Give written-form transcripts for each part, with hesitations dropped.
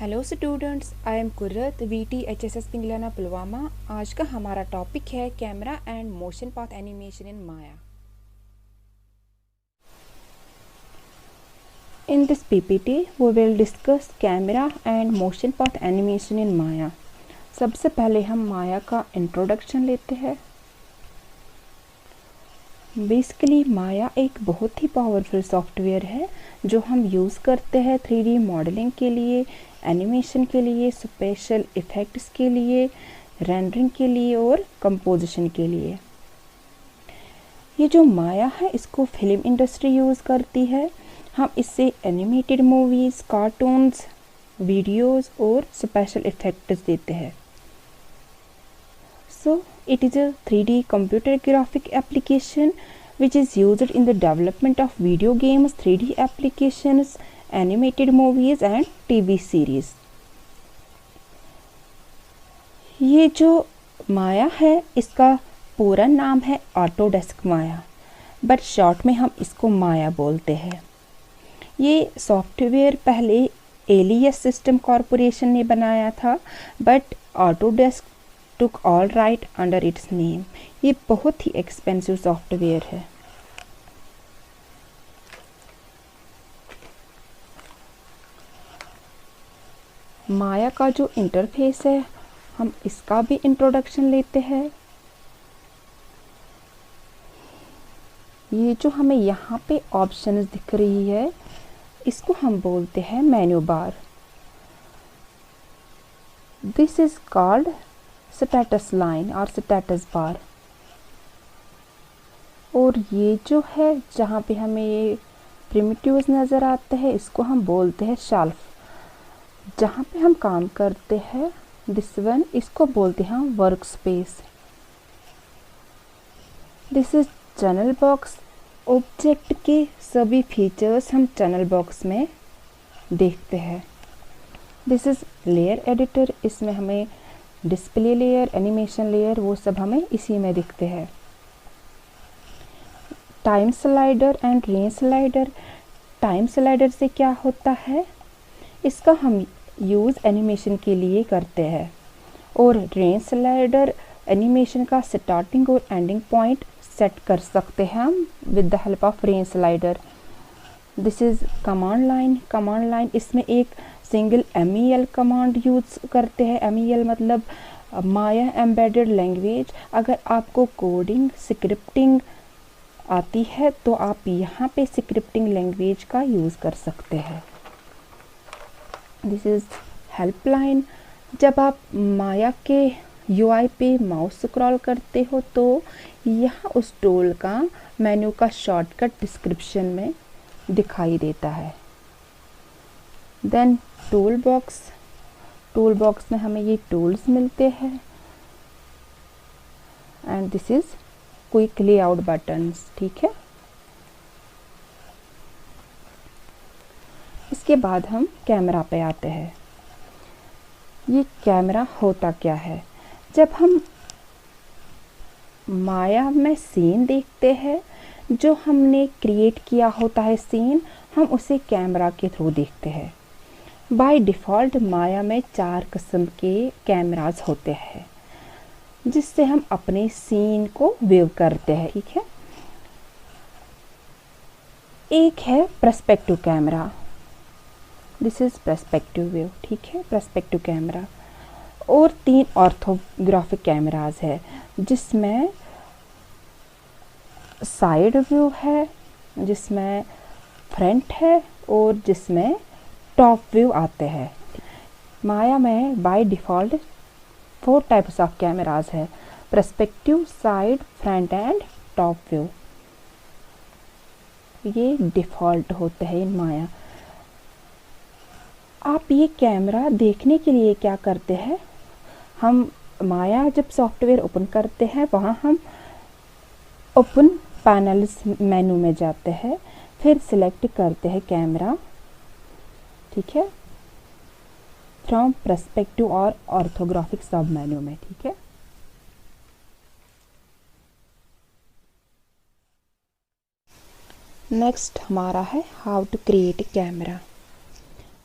Hello students, I am Qurrat VT HSS Pinglana Pulwama. आज का हमारा टॉपिक है camera and motion path animation in Maya. In this PPT we will discuss camera and motion path animation in Maya. सबसे पहले हम माया का introduction लेते हैं। बेसिकली माया एक बहुत ही पावरफुल सॉफ्टवेयर है जो हम यूज़ करते हैं 3D मॉडलिंग के लिए, एनिमेशन के लिए, स्पेशल इफ़ेक्ट्स के लिए, रेंडरिंग के लिए और कंपोजिशन के लिए। ये जो माया है इसको फिल्म इंडस्ट्री यूज़ करती है। हम इससे एनिमेटेड मूवीज़, कार्टून्स, वीडियोस और स्पेशल इफ़ेक्ट्स देते हैं। So it is a 3D computer graphic application which is used in the development of video games, 3D applications, animated movies and TV series. ये जो माया है इसका पूरा नाम है ऑटोडेस्क माया, बट शॉर्ट में हम इसको माया बोलते हैं। ये सॉफ्टवेयर पहले एलियस सिस्टम कॉरपोरेशन ने बनाया था, but Autodesk took all right under its name। ये बहुत ही एक्सपेंसिव सॉफ्टवेयर है। माया का जो इंटरफेस है हम इसका भी इंट्रोडक्शन लेते हैं। ये जो हमें यहाँ पे ऑप्शंस दिख रही है इसको हम बोलते हैं menu bar. This is called status line और स्टेटस बार। और ये जो है जहाँ पे हमें ये प्रिमिटिव्स नज़र आते हैं इसको हम बोलते हैं शेल्फ। जहाँ पे हम काम करते हैं दिस वन इसको बोलते हैं work space. This is channel box. Object के सभी फीचर्स हम चैनल बॉक्स में देखते हैं। This is layer editor. इसमें हमें डिस्प्ले लेयर, एनिमेशन लेयर वो सब हमें इसी में दिखते हैं। Time slider and range slider. Time slider से क्या होता है, इसका हम यूज़ एनिमेशन के लिए करते हैं। और रेंज स्लाइडर एनिमेशन का स्टार्टिंग और एंडिंग पॉइंट सेट कर सकते हैं हम with the help of range slider. This is command line. Command line इसमें एक सिंगल MEL कमांड यूज़ करते हैं। MEL मतलब माया एम्बेडेड लैंग्वेज। अगर आपको कोडिंग, स्क्रिप्टिंग आती है तो आप यहाँ पे स्क्रिप्टिंग लैंग्वेज का यूज़ कर सकते हैं। This is helpline. जब आप माया के UI पे माउस स्क्रॉल करते हो तो यहाँ उस टूल का मेन्यू का शॉर्टकट डिस्क्रिप्शन में दिखाई देता है। Then toolbox. Toolbox में हमें ये टूल्स मिलते हैं। And this is quick layout buttons. ठीक है, इसके बाद हम कैमरा पे आते हैं। ये कैमरा होता क्या है, जब हम माया में सीन देखते हैं जो हमने क्रिएट किया होता है सीन, हम उसे कैमरा के थ्रू देखते हैं। बाय डिफ़ॉल्ट माया में 4 किस्म के कैमरास होते हैं जिससे हम अपने सीन को व्यू करते हैं। ठीक है, एक है perspective camera. This is perspective view. ठीक है, पर्सपेक्टिव कैमरा। और 3 ऑर्थोग्राफिक कैमरास है जिसमें साइड व्यू है, जिसमें फ्रंट है और जिसमें टॉप व्यू आते हैं। माया में by default 4 types of cameras है: perspective, side, front and top view. ये डिफ़ॉल्ट होते हैं इन माया। आप ये कैमरा देखने के लिए क्या करते हैं, हम माया जब सॉफ्टवेयर ओपन करते हैं वहाँ हम ओपन पैनल्स मेनू में जाते हैं, फिर सिलेक्ट करते हैं कैमरा। ठीक है, फ्रॉम पर्सपेक्टिव और ऑर्थोग्राफिक सब मेन्यू में। ठीक है, नेक्स्ट हमारा है हाउ टू क्रिएट कैमरा।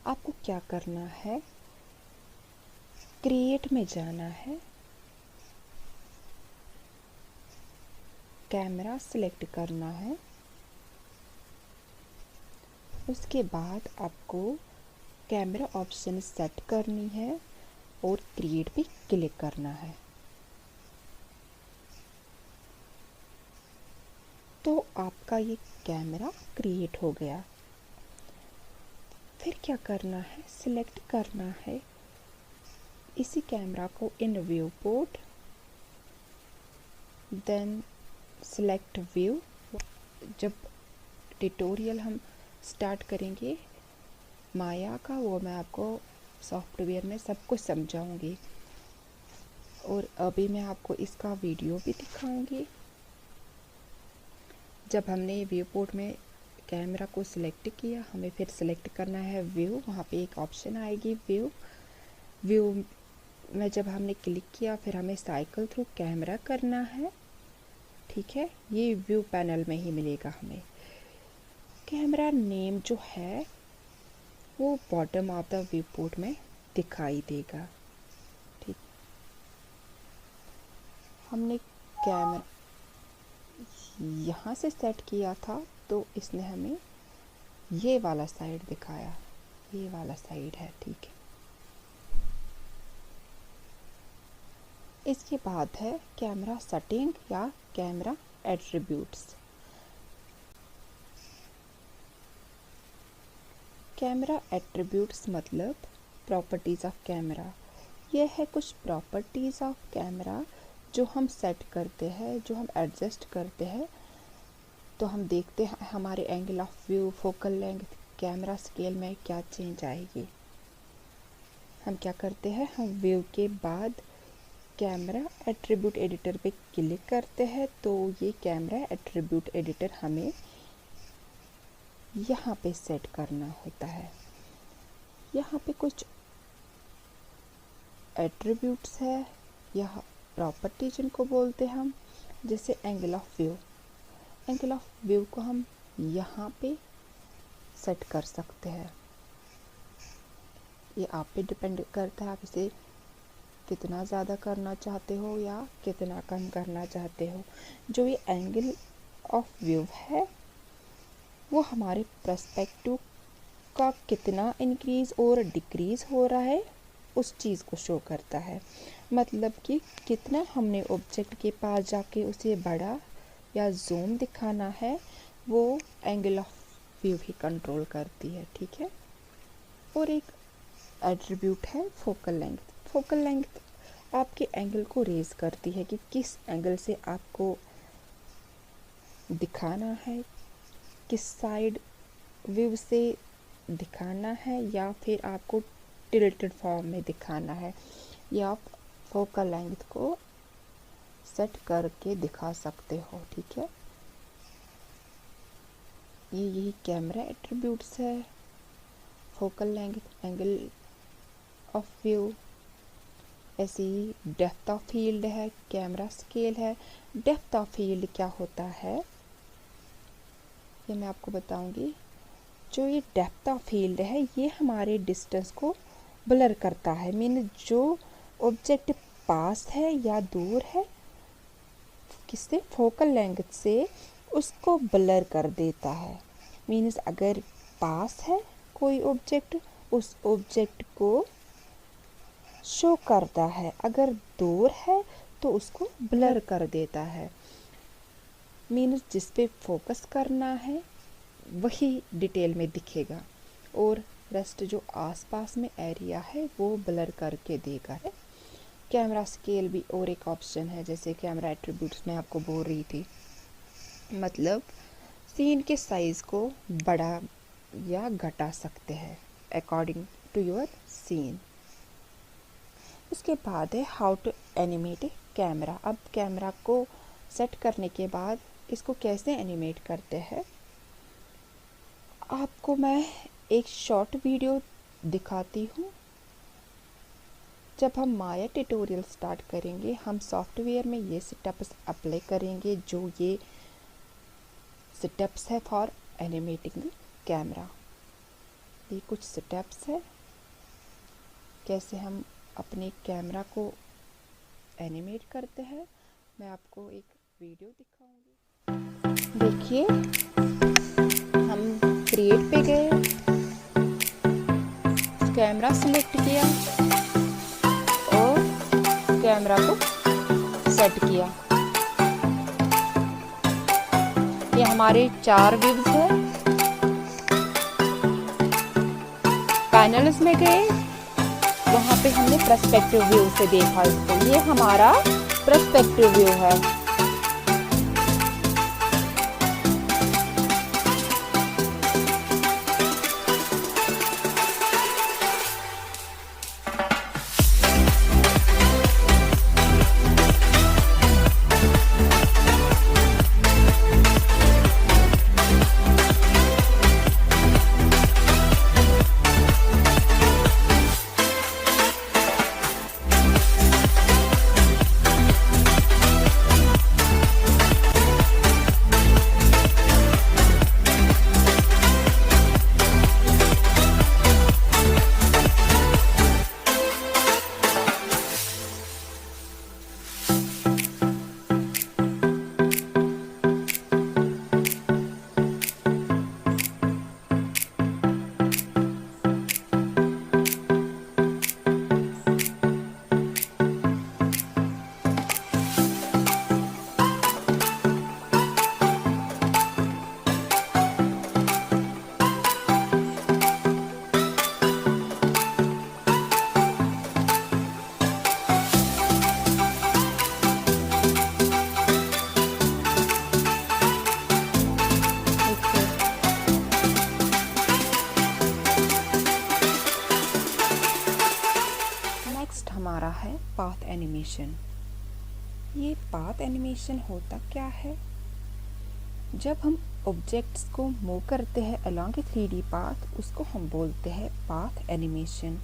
आपको क्या करना है, क्रिएट में जाना है, कैमरा सिलेक्ट करना है, उसके बाद आपको कैमरा ऑप्शन सेट करनी है और क्रिएट पे क्लिक करना है। तो आपका ये कैमरा क्रिएट हो गया। फिर क्या करना है, सिलेक्ट करना है इसी कैमरा को in viewport, then select view. जब ट्यूटोरियल हम स्टार्ट करेंगे माया का, वो मैं आपको सॉफ्टवेयर में सब कुछ समझाऊंगी, और अभी मैं आपको इसका वीडियो भी दिखाऊंगी। जब हमने व्यू पोर्ट में कैमरा को सिलेक्ट किया, हमें फिर सिलेक्ट करना है व्यू। वहाँ पे एक ऑप्शन आएगी व्यू में जब हमने क्लिक किया, फिर हमें साइकिल थ्रू कैमरा करना है। ठीक है, ये व्यू पैनल में ही मिलेगा हमें। कैमरा नेम जो है वो bottom of the view port में दिखाई देगा। ठीक, हमने कैमरा यहाँ से सेट किया था तो इसने हमें ये वाला साइड दिखाया, ये वाला साइड है। ठीक है, इसके बाद है कैमरा सेटिंग या कैमरा एट्रीब्यूट्स। कैमरा एट्रीब्यूट्स मतलब प्रॉपर्टीज़ ऑफ कैमरा। यह है कुछ प्रॉपर्टीज़ ऑफ कैमरा जो हम सेट करते हैं, जो हम एडजस्ट करते हैं। तो हम देखते हैं हमारे angle of view, focal length, camera scale में क्या चेंज आएगी। हम क्या करते हैं, हम व्यू के बाद कैमरा एट्रीब्यूट एडिटर पे क्लिक करते हैं, तो ये कैमरा एट्रीब्यूट एडिटर हमें यहाँ पे सेट करना होता है। यहाँ पे कुछ एट्रीब्यूट्स है या प्रॉपर्टी जिनको बोलते हैं हम, जैसे angle of view. Angle of view को हम यहाँ पे सेट कर सकते हैं। ये आप पे डिपेंड करता है, आप इसे कितना ज़्यादा करना चाहते हो या कितना कम करना चाहते हो। जो ये एंगल ऑफ व्यू है वो हमारे पर्सपेक्टिव का कितना इंक्रीज़ और डिक्रीज़ हो रहा है उस चीज़ को शो करता है। मतलब कि कितना हमने ऑब्जेक्ट के पास जाके उसे बड़ा या जूम दिखाना है, वो angle of view he control करती है। ठीक है, और एक एट्रीब्यूट है फोकल लेंथ। फोकल लेंथ आपके एंगल को रेज करती है कि किस एंगल से आपको दिखाना है, किस साइड व्यू से दिखाना है, या फिर आपको टिल्टेड फॉर्म में दिखाना है, या आप फोकल लेंथ को सेट करके दिखा सकते हो। ठीक है, ये यही कैमरा एट्रीब्यूट्स है। Focal length, angle of view, ऐसे ही डेप्थ ऑफ फील्ड है, कैमरा स्केल है। डेप्थ ऑफ फील्ड क्या होता है ये मैं आपको बताऊंगी। जो ये डेप्थ ऑफ फील्ड है ये हमारे डिस्टेंस को ब्लर करता है। मीन जो ऑब्जेक्ट पास है या दूर है, किससे, फोकल लेंथ से, उसको ब्लर कर देता है। मीन्स अगर पास है कोई ऑब्जेक्ट, उस ऑब्जेक्ट को शो करता है, अगर दूर है तो उसको ब्लर कर देता है। मीन्स जिस पे फोकस करना है वही डिटेल में दिखेगा, और रेस्ट जो आसपास में एरिया है वो ब्लर करके देगा। कैमरा स्केल भी और एक ऑप्शन है, जैसे कैमरा एट्रीब्यूट्स में आपको बोल रही थी, मतलब सीन के साइज़ को बड़ा या घटा सकते हैं अकॉर्डिंग टू योर सीन। उसके बाद है हाउ टू एनिमेट कैमरा। अब कैमरा को सेट करने के बाद इसको कैसे एनिमेट करते हैं, आपको मैं एक शॉर्ट वीडियो दिखाती हूँ। जब हम माया ट्यूटोरियल स्टार्ट करेंगे, हम सॉफ्टवेयर में ये सेटअप्स अप्लाई करेंगे, जो ये सेटअप्स है फॉर एनिमेटिंग कैमरा। ये कुछ सेटअप्स है कैसे हम अपने कैमरा को एनिमेट करते हैं। मैं आपको एक वीडियो दिखाऊंगी। देखिए, हम क्रिएट पे गए, कैमरा सिलेक्ट किया और कैमरा को सेट किया। ये हमारे 4 व्यूज है। पैनल्स में गए, वहां पे हमने पर्सपेक्टिव व्यू से देखा इसको। ये हमारा पर्सपेक्टिव व्यू है। हमारा है पाथ एनिमेशन। ये पाथ एनिमेशन होता क्या है? जब हम ऑब्जेक्ट्स को मूव करते हैं अलोंग ए 3D पाथ, उसको हम बोलते हैं path animation.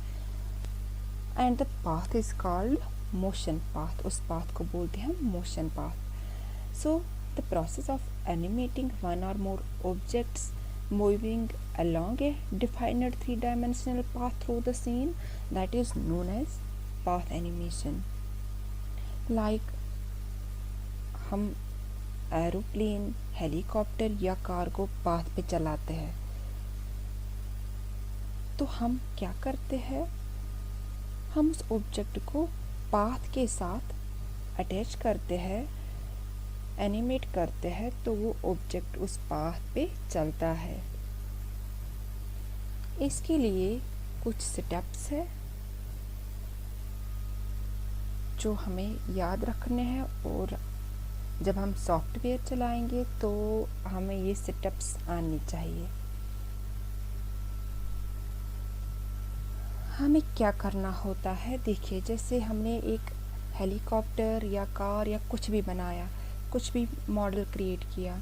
And the path is called motion path. उस पाथ को बोलते हैं हम motion path. So the process of animating one or more objects moving along a defined 3-dimensional path through the scene, that is known as path animation. Like हम aeroplane, helicopter या car को path पे चलाते हैं, तो हम क्या करते हैं? हम उस ऑब्जेक्ट को पाथ के साथ अटैच करते हैं, एनिमेट करते हैं, तो वो ऑब्जेक्ट उस पाथ पे चलता है। इसके लिए कुछ स्टेप्स है जो हमें याद रखने हैं, और जब हम सॉफ्टवेयर चलाएंगे तो हमें ये स्टेप्स आनी चाहिए। हमें क्या करना होता है? देखिए, जैसे हमने एक हेलीकॉप्टर या कार या कुछ भी बनाया, कुछ भी मॉडल क्रिएट किया,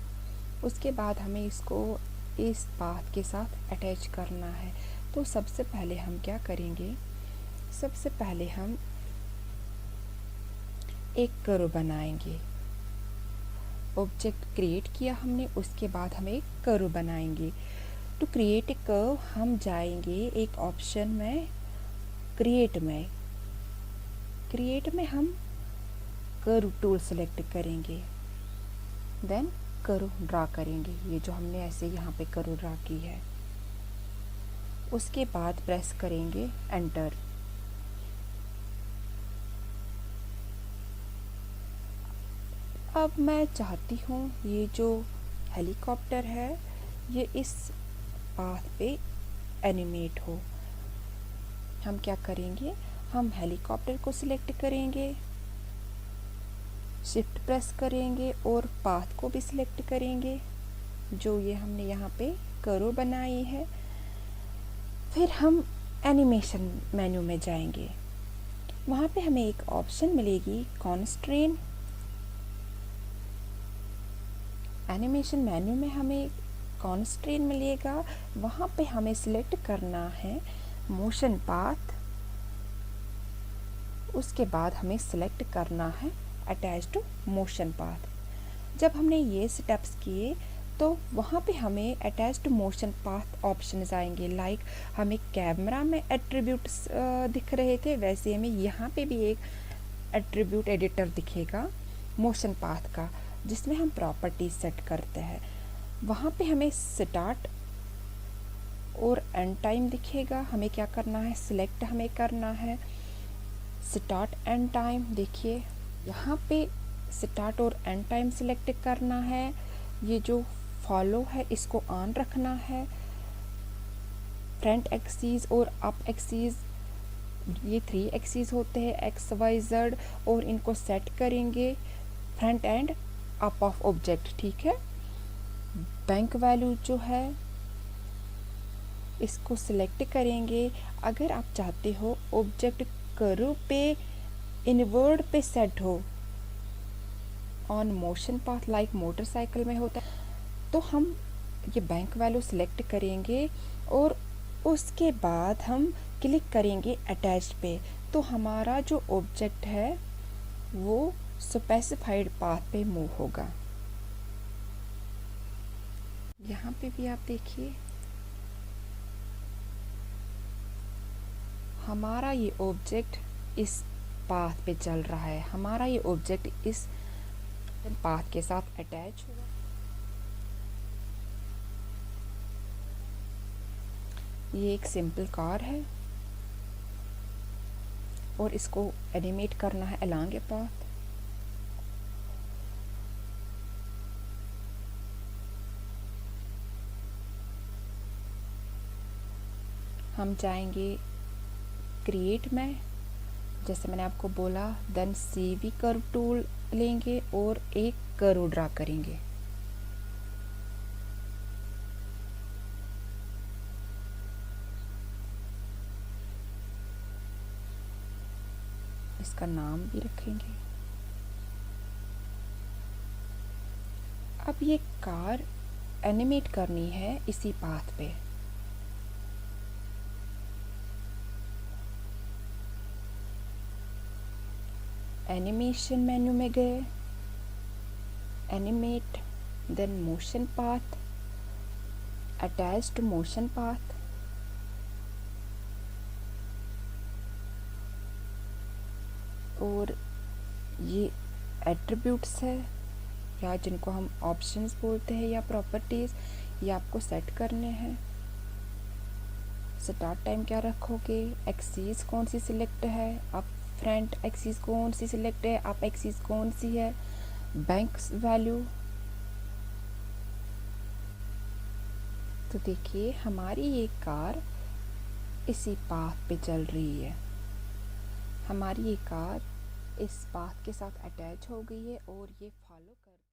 उसके बाद हमें इसको इस पाथ के साथ अटैच करना है। तो सबसे पहले हम क्या करेंगे? सबसे पहले हम एक कर्व बनाएंगे। ऑब्जेक्ट क्रिएट किया हमने, उसके बाद हम एक कर्व बनाएंगे। टू क्रिएट ए कर्व हम जाएंगे एक ऑप्शन में, क्रिएट में हम कर्व टूल सेलेक्ट करेंगे, देन कर्व ड्रा करेंगे। ये जो हमने ऐसे यहाँ पे कर्व ड्रा की है, उसके बाद प्रेस करेंगे एंटर। अब मैं चाहती हूँ ये जो हेलीकॉप्टर है ये इस पाथ पे एनिमेट हो। हम क्या करेंगे? हम हेलीकॉप्टर को सिलेक्ट करेंगे, शिफ्ट प्रेस करेंगे और पाथ को भी सिलेक्ट करेंगे, जो ये हमने यहाँ पे कर्व बनाई है। फिर हम एनिमेशन मेन्यू में जाएंगे। वहाँ पे हमें एक ऑप्शन मिलेगी कॉन्स्ट्रेंट। एनिमेशन मेन्यू में हमें कॉन्स्ट्रेंट मिलेगा, वहाँ पे हमें सिलेक्ट करना है मोशन पाथ। उसके बाद हमें सिलेक्ट करना है अटैच टू मोशन पाथ। जब हमने ये स्टेप्स किए तो वहाँ पे हमें अटैच्ड मोशन पाथ ऑप्शंस आएंगे। लाइक हमें कैमरा में एट्रीब्यूट्स दिख रहे थे, वैसे हमें यहाँ पे भी एक एट्रीब्यूट एडिटर दिखेगा मोशन पाथ का, जिसमें हम प्रॉपर्टीज सेट करते हैं। वहाँ पे हमें स्टार्ट और एंड टाइम दिखेगा। हमें क्या करना है, सिलेक्ट हमें करना है स्टार्ट एंड टाइम। देखिए यहाँ पे स्टार्ट और एंड टाइम सिलेक्ट करना है। ये जो फॉलो है इसको ऑन रखना है। फ्रंट एक्सीस और अप एक्सीस, ये 3 एक्सीस होते हैं एक्स वाई जेड, और इनको सेट करेंगे front end up of object. ठीक है। बैंक वैल्यू जो है इसको सिलेक्ट करेंगे। अगर आप चाहते हो ऑब्जेक्ट कर्व पे इनवर्ड पे सेट हो on motion path like motorcycle में होता है, तो हम ये बैंक वैल्यू सिलेक्ट करेंगे और उसके बाद हम क्लिक करेंगे अटैच पे, तो हमारा जो ऑब्जेक्ट है वो स्पेसिफाइड पाथ पे मूव होगा। यहाँ पे भी आप देखिए हमारा ये ऑब्जेक्ट इस पाथ पे चल रहा है, हमारा ये ऑब्जेक्ट इस पाथ के साथ अटैच हुआ। ये एक सिंपल कार है और इसको एनिमेट करना है अलोंग ए पाथ। हम जाएंगे क्रिएट में, जैसे मैंने आपको बोला, देन CV कर्व टूल लेंगे और एक कर्व ड्रा करेंगे। इसका नाम भी रखेंगे। अब ये कार एनिमेट करनी है इसी पाथ पे। एनिमेशन मेन्यू में गए, animate, then motion path, attached motion path, और ये एट्रीब्यूट्स है या जिनको हम ऑप्शंस बोलते हैं या प्रॉपर्टीज़, ये आपको सेट करने हैं। स्टार्ट टाइम क्या रखोगे, एक्सीस कौन सी सिलेक्ट है, आप फ्रंट एक्सीस कौन सी सिलेक्ट है, आप एक्सीस कौन सी है, बैंक वैल्यू। तो देखिए हमारी ये कार इसी पाथ पे चल रही है, हमारी ये कार इस पाथ के साथ अटैच हो गई है और ये फॉलो कर